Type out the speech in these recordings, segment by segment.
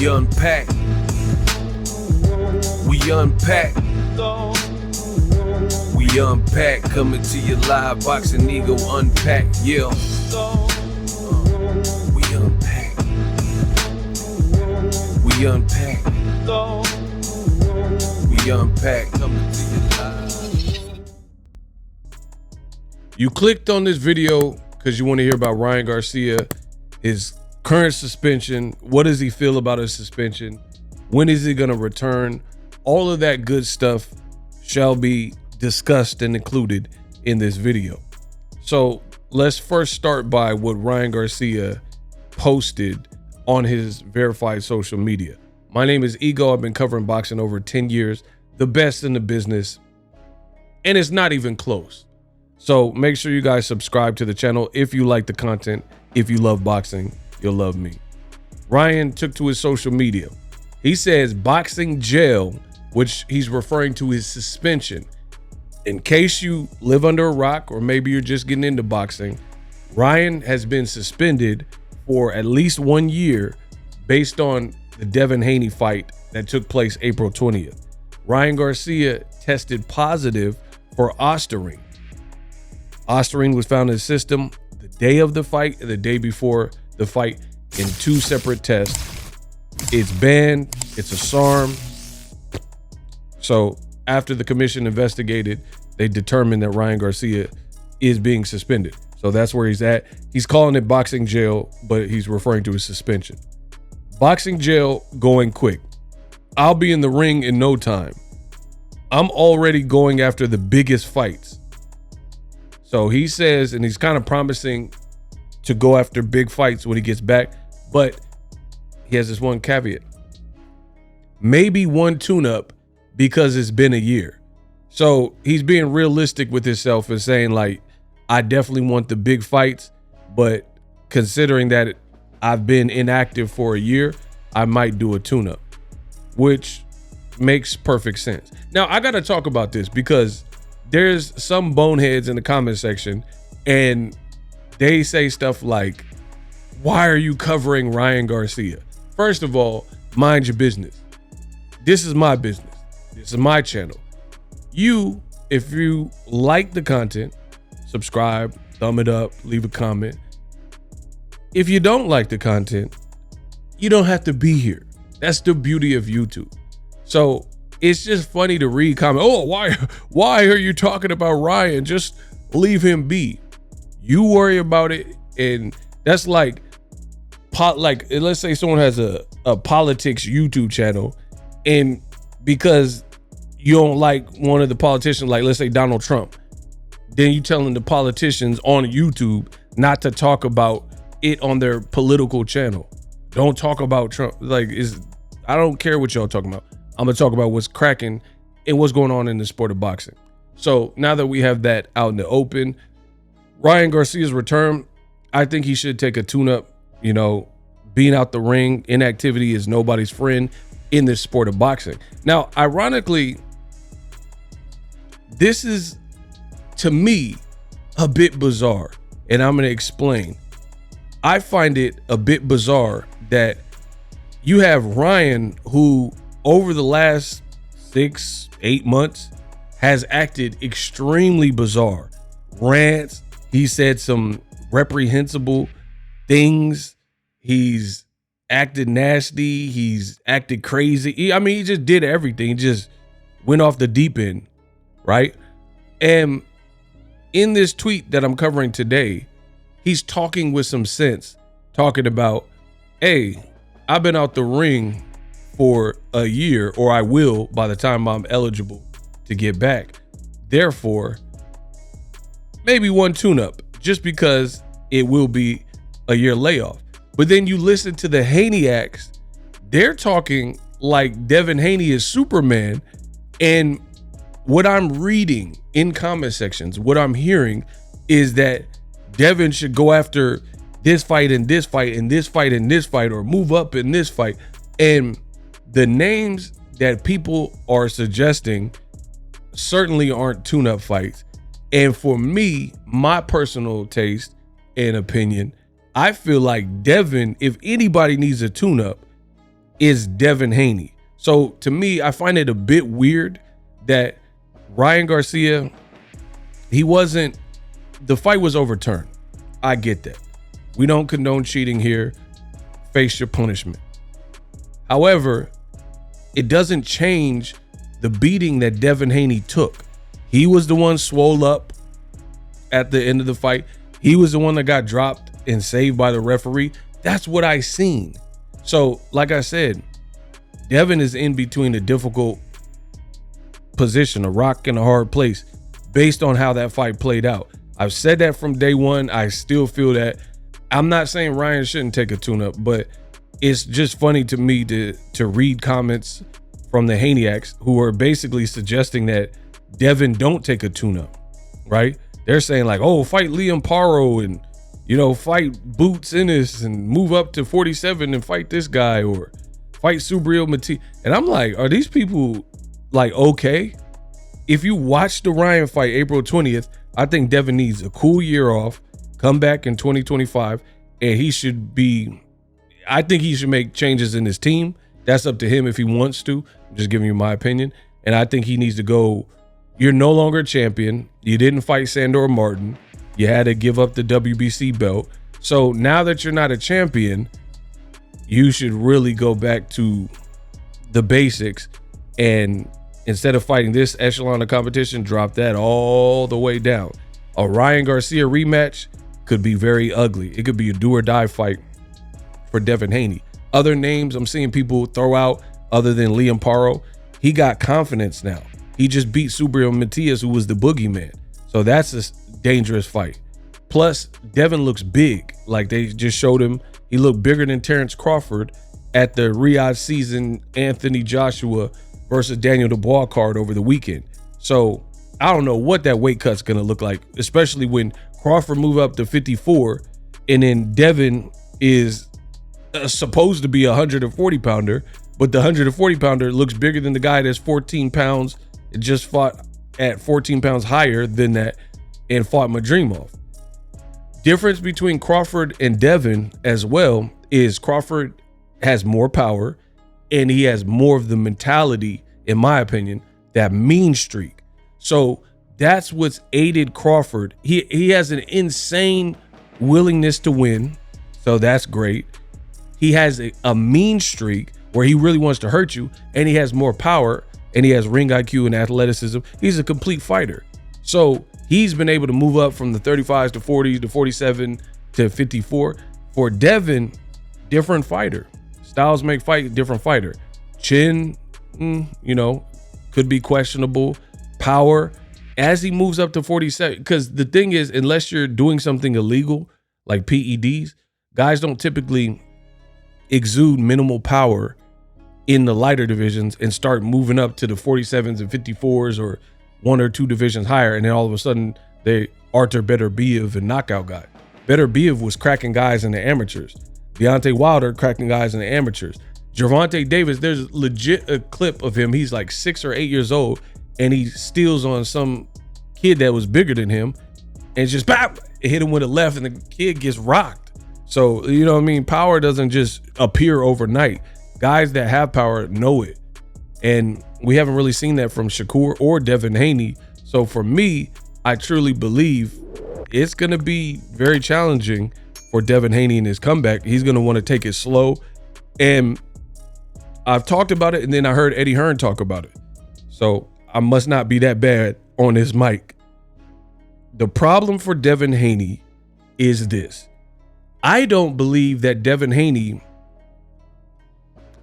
We unpack. We unpack. We unpack. Coming to you live. Boxing Ego unpack. Yeah. We unpack. We unpack. We unpack. Coming to you live. You clicked on this video because you want to hear about Ryan Garcia, his current suspension. What does he feel about his suspension? When is he going to return? All of that good stuff shall be discussed and included in this video. So let's first start by what Ryan Garcia posted on his verified social media. My name is Ego. I've been covering boxing over 10 years, the best in the business, and it's not even close. So make sure you guys subscribe to the channel if you like the content. If you love boxing, you'll love me. Ryan took to his social media. He says boxing jail, which he's referring to his suspension. In case you live under a rock or maybe you're just getting into boxing, Ryan has been suspended for at least 1 year based on the Devin Haney fight that took place April 20th. Ryan Garcia tested positive for Ostarine. Ostarine was found in his system the day of the fight and the day before the fight in 2 separate tests. It's banned. It's a SARM. So after the commission investigated, they determined that Ryan Garcia is being suspended. So that's where he's at. He's calling it boxing jail, but he's referring to his suspension. Boxing jail going quick. I'll be in the ring in no time. I'm already going after the biggest fights. So he says, and he's kind of promising to go after big fights when he gets back, but he has this one caveat. Maybe one tune-up because it's been a year. So he's being realistic with himself and saying, like, I definitely want the big fights, but considering that I've been inactive for a year, I might do a tune-up, which makes perfect sense. Now, I got to talk about this because there's some boneheads in the comment section and they say stuff like, why are you covering Ryan Garcia? First of all, mind your business. This is my business. This is my channel. You, if you like the content, subscribe, thumb it up, leave a comment. If you don't like the content, you don't have to be here. That's the beauty of YouTube. So it's just funny to read comment. Oh, why are you talking about Ryan? Just leave him be. You worry about it. And that's like let's say someone has a politics YouTube channel, and because you don't like one of the politicians, like let's say Donald Trump, then you telling the politicians on YouTube not to talk about it on their political channel. Don't talk about Trump. I don't care what y'all talking about. I'm gonna talk about what's cracking and what's going on in the sport of boxing. So now that we have that out in the open, Ryan Garcia's return, I think he should take a tune-up. You know, being out the ring, inactivity is nobody's friend in this sport of boxing. Now, ironically, this is, to me, a bit bizarre, and I'm gonna explain. I find it a bit bizarre that you have Ryan, who over the last 6-8 months has acted extremely bizarre. Rants, he said some reprehensible things. He's acted nasty. He's acted crazy. He just did everything. He just went off the deep end, right? And in this tweet that I'm covering today, he's talking with some sense, talking about, hey, I've been out the ring for a year, or I will by the time I'm eligible to get back. Therefore, maybe one tune-up, just because it will be a year layoff. But then you listen to the Haneyacks, they're talking like Devin Haney is Superman. And what I'm reading in comment sections, what I'm hearing is that Devin should go after this fight and this fight and this fight and this fight, or move up in this fight. And the names that people are suggesting certainly aren't tune-up fights. And for me, my personal taste and opinion, I feel like Devin, if anybody needs a tune-up, is Devin Haney. So to me, I find it a bit weird that Ryan Garcia, the fight was overturned. I get that. We don't condone cheating here. Face your punishment. However, it doesn't change the beating that Devin Haney took. He was the one swole up at the end of the fight. He was the one that got dropped and saved by the referee. That's what I seen. So, like I said, Devin is in between a difficult position, a rock and a hard place, based on how that fight played out. I've said that from day one. I still feel that. I'm not saying Ryan shouldn't take a tune-up, but it's just funny to me to read comments from the Haneyaks who are basically suggesting that Devin don't take a tune-up, right? They're saying like, oh, fight Liam Paro and, you know, fight Boots Ennis and move up to 47 and fight this guy, or fight Subriel Mati. And I'm like, are these people like okay? If you watch the Ryan fight April 20th, I think Devin needs a cool year off, come back in 2025, and I think he should make changes in his team. That's up to him if he wants to. I'm just giving you my opinion. And I think he needs to go, you're no longer a champion. You didn't fight Sandor Martin. You had to give up the WBC belt. So now that you're not a champion, you should really go back to the basics, and instead of fighting this echelon of competition, drop that all the way down. A Ryan Garcia rematch could be very ugly. It could be a do or die fight for Devin Haney. Other names I'm seeing people throw out other than Liam Paro, he got confidence now. He just beat Subriel Matias, who was the boogeyman. So that's a dangerous fight. Plus, Devin looks big. Like they just showed him, he looked bigger than Terrence Crawford at the Riyadh season Anthony Joshua versus Daniel Dubois card over the weekend. So I don't know what that weight cut's gonna look like, especially when Crawford move up to 54 and then Devin is supposed to be a 140 pounder, but the 140 pounder looks bigger than the guy that's 14 pounds, just fought at 14 pounds higher than that and fought Madrimov. Difference between Crawford and Devin as well is Crawford has more power and he has more of the mentality, in my opinion, that mean streak. So that's what's aided Crawford. He has an insane willingness to win, so that's great. He has a mean streak where he really wants to hurt you, and he has more power, and he has ring IQ and athleticism. He's a complete fighter. So he's been able to move up from the 35s to 40s to 47 to 54. For Devin, different fighter. Styles make fight, different fighter. Chin, you know, could be questionable. Power, as he moves up to 47, because the thing is, unless you're doing something illegal like PEDs, guys don't typically exude minimal power in the lighter divisions and start moving up to the 47s and 54s or one or two divisions higher, and then all of a sudden they Artur Beterbiev and knockout guy. Beterbiev was cracking guys in the amateurs. Deontay Wilder cracking guys in the amateurs. Gervonta Davis, there's legit a clip of him. He's like 6 or 8 years old, and he steals on some kid that was bigger than him, and just bap, hit him with a left, and the kid gets rocked. So, you know what I mean? Power doesn't just appear overnight. Guys that have power know it. And we haven't really seen that from Shakur or Devin Haney. So for me, I truly believe it's going to be very challenging for Devin Haney in his comeback. He's going to want to take it slow. And I've talked about it, and then I heard Eddie Hearn talk about it. So I must not be that bad on this mic. The problem for Devin Haney is this. I don't believe that Devin Haney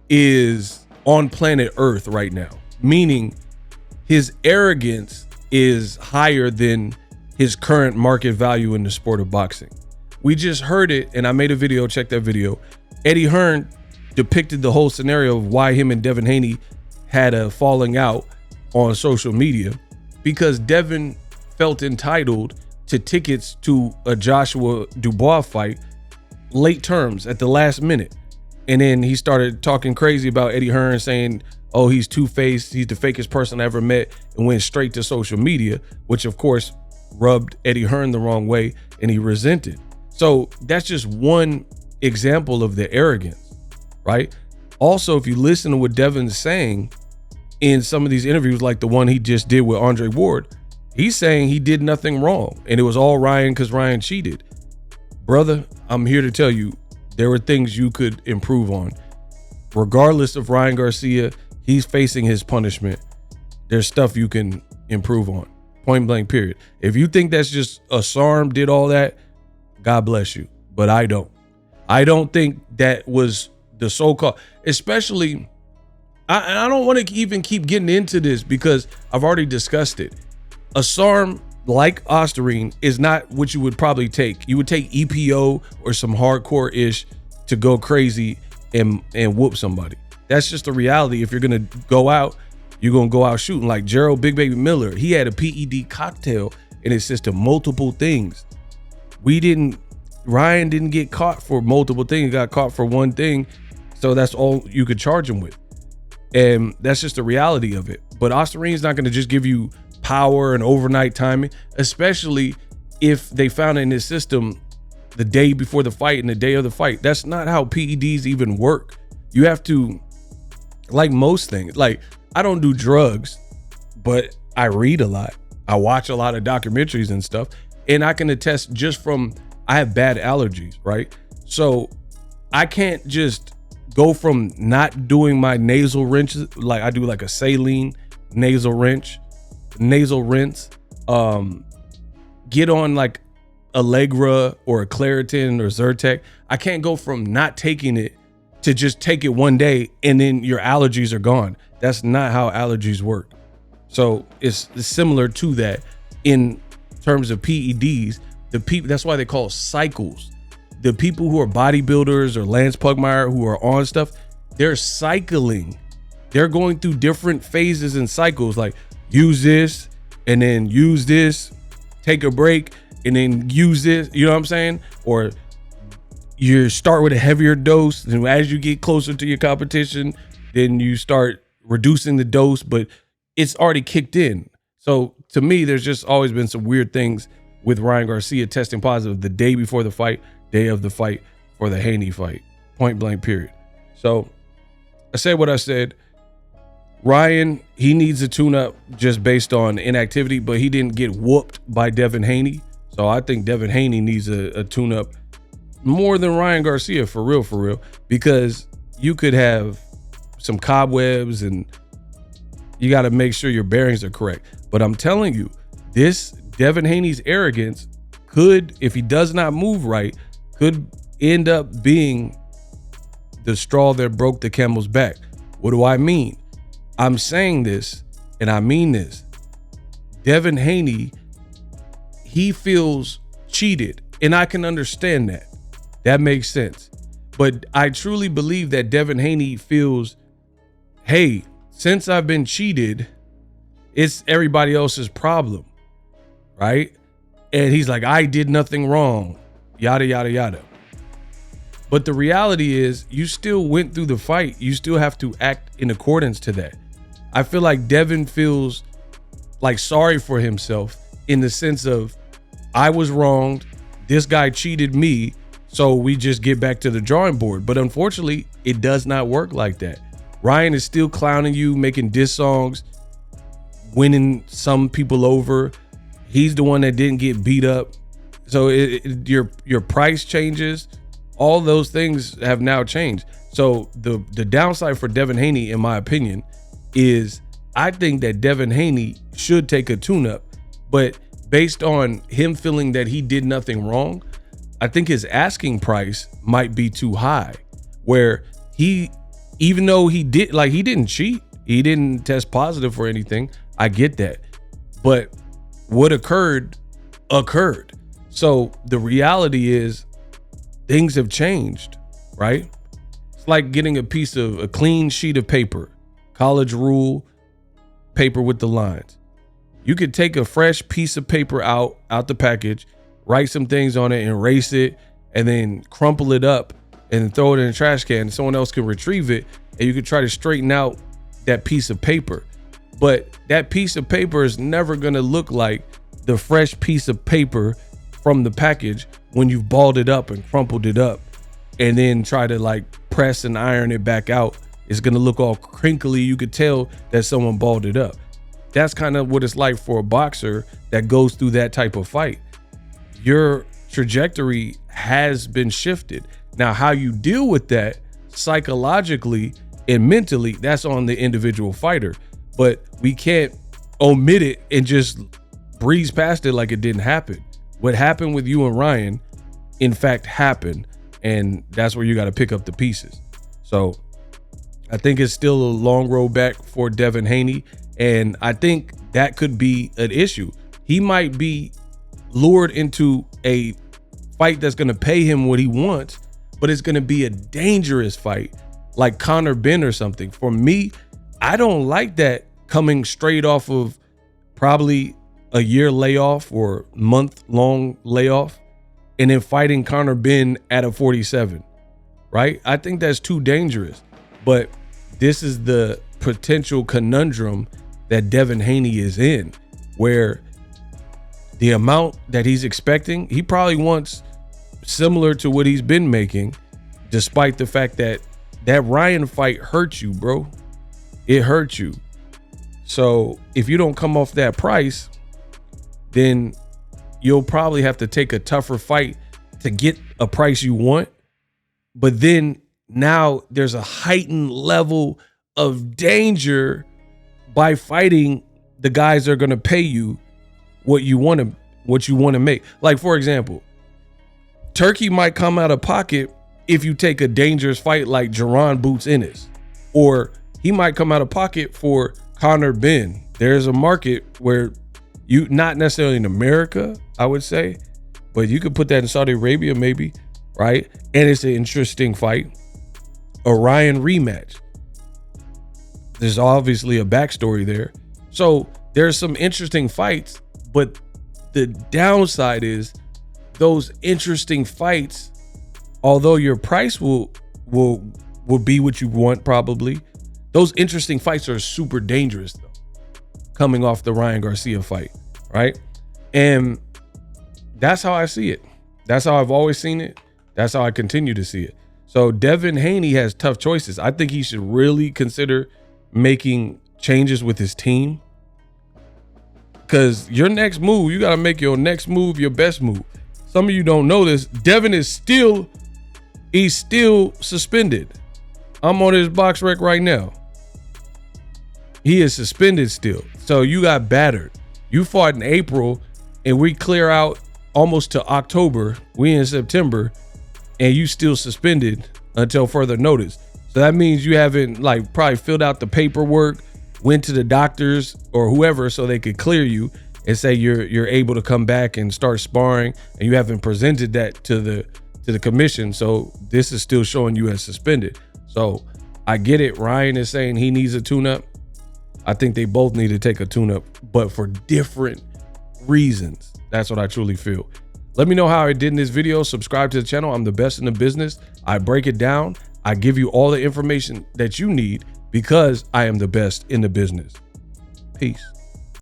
is on planet Earth right now, meaning his arrogance is higher than his current market value in the sport of boxing. We just heard it, and I made a video, check that video. Eddie Hearn depicted the whole scenario of why him and Devin Haney had a falling out on social media, because Devin felt entitled to tickets to a Joshua Dubois fight late terms at the last minute. And then he started talking crazy about Eddie Hearn, saying, oh, he's two-faced, he's the fakest person I ever met, and went straight to social media, which of course rubbed Eddie Hearn the wrong way, and he resented. So that's just one example of the arrogance, right? Also, if you listen to what Devin's saying in some of these interviews, like the one he just did with Andre Ward, he's saying he did nothing wrong and it was all Ryan because Ryan cheated. Brother, I'm here to tell you there were things you could improve on. Regardless of Ryan Garcia, he's facing his punishment. There's stuff you can improve on. Point blank, period. If you think that's just a SARM did all that, God bless you. But I don't. I don't think that was the so-called, especially, I don't want to even keep getting into this because I've already discussed it. A SARM like Ostarine is not what you would probably take. You would take EPO or some hardcore-ish to go crazy and whoop somebody. That's just the reality. If you're going to go out, you're going to go out shooting. Like Gerald Big Baby Miller, he had a PED cocktail in his system, multiple things. Ryan didn't get caught for multiple things. He got caught for one thing. So that's all you could charge him with. And that's just the reality of it. But Ostarine's not going to just give you power and overnight timing, especially if they found it in his system the day before the fight and the day of the fight. That's not how PEDs even work. You have to, like most things, like I don't do drugs, but I read a lot. I watch a lot of documentaries and stuff. And I can attest just from, I have bad allergies, right? So I can't just go from not doing my nasal rinses, like I do like a saline nasal rinse, get on like Allegra or a Claritin or Zyrtec. I can't go from not taking it to just take it one day and then your allergies are gone. That's not how allergies work. So it's similar to that in terms of PEDs. The people, that's why they call it cycles. The people who are bodybuilders or Lance Pugmire who are on stuff, they're cycling. They're going through different phases and cycles, like use this and then use this, take a break and then use this, you know what I'm saying? Or you start with a heavier dose, and as you get closer to your competition, then you start reducing the dose, but it's already kicked in. So to me, there's just always been some weird things with Ryan Garcia testing positive the day before the fight, day of the fight for the Haney fight, point blank, period. So I said what I said. Ryan, he needs a tune-up just based on inactivity, but he didn't get whooped by Devin Haney. So I think Devin Haney needs a tune-up more than Ryan Garcia, for real, because you could have some cobwebs and you got to make sure your bearings are correct. But I'm telling you, this Devin Haney's arrogance could, if he does not move right, could end up being the straw that broke the camel's back. What do I mean? I'm saying this, and I mean this. Devin Haney, he feels cheated, and I can understand that. That makes sense. But I truly believe that Devin Haney feels, hey, since I've been cheated, it's everybody else's problem, right? And he's like, I did nothing wrong, yada, yada, yada. But the reality is you still went through the fight. You still have to act in accordance to that. I feel like Devin feels like sorry for himself in the sense of, I was wronged. This guy cheated me. So we just get back to the drawing board. But unfortunately, it does not work like that. Ryan is still clowning you, making diss songs, winning some people over. He's the one that didn't get beat up. So your price changes. All those things have now changed. So the downside for Devin Haney, in my opinion, is I think that Devin Haney should take a tune-up. But based on him feeling that he did nothing wrong, I think his asking price might be too high, where even though he didn't cheat, he didn't test positive for anything. I get that. But what occurred. So the reality is things have changed, right? It's like getting a clean sheet of paper, college rule paper with the lines. You could take a fresh piece of paper out the package, write some things on it, erase it, and then crumple it up and throw it in a trash can. Someone else can retrieve it, and you could try to straighten out that piece of paper. But that piece of paper is never gonna look like the fresh piece of paper from the package when you've balled it up and crumpled it up and then try to like press and iron it back out It's going to look all crinkly. You could tell that someone balled it up. That's kind of what it's like for a boxer that goes through that type of fight. Your trajectory has been shifted. Now, how you deal with that psychologically and mentally, that's on the individual fighter. But we can't omit it and just breeze past it like it didn't happen. What happened with you and Ryan, in fact, happened. And that's where you got to pick up the pieces. So I think it's still a long road back for Devin Haney. And I think that could be an issue. He might be lured into a fight that's going to pay him what he wants, but it's going to be a dangerous fight like Conor Benn or something. For me, I don't like that coming straight off of probably a year layoff or month-long layoff and then fighting Conor Benn at a 47, right? I think that's too dangerous. But this is the potential conundrum that Devin Haney is in, where the amount that he's expecting, he probably wants similar to what he's been making, despite the fact that that Ryan fight hurt you, bro. It hurt you. So if you don't come off that price, then you'll probably have to take a tougher fight to get a price you want. But then now there's a heightened level of danger by fighting the guys that are going to pay you what you want to make. Like, for example, Turkey might come out of pocket if you take a dangerous fight like Jaron Boots Ennis, or he might come out of pocket for Conor Benn. There's a market where you, not necessarily in America, I would say, but you could put that in Saudi Arabia maybe, right? And it's an interesting fight. A Ryan rematch. There's obviously a backstory there. So there's some interesting fights, but the downside is those interesting fights, although your price will be what you want probably, those interesting fights are super dangerous though, coming off the Ryan Garcia fight, right? And that's how I see it. That's how I've always seen it. That's how I continue to see it. So Devin Haney has tough choices. I think he should really consider making changes with his team, because your next move, you got to make your next move your best move. Some of you don't know this. Devin is still suspended. I'm on his box rec right now. He is suspended still. So you got battered. You fought in April and we clear out almost to October. We in September and you still suspended until further notice. So that means you haven't like probably filled out the paperwork, went to the doctors or whoever so they could clear you and say you're able to come back and start sparring, and you haven't presented that to the commission. So this is still showing you as suspended. So I get it. Ryan is saying he needs a tune-up. I think they both need to take a tune-up, but for different reasons. That's what I truly feel. Let me know how I did in this video. Subscribe to the channel. I'm the best in the business. I break it down. I give you all the information that you need because I am the best in the business. Peace.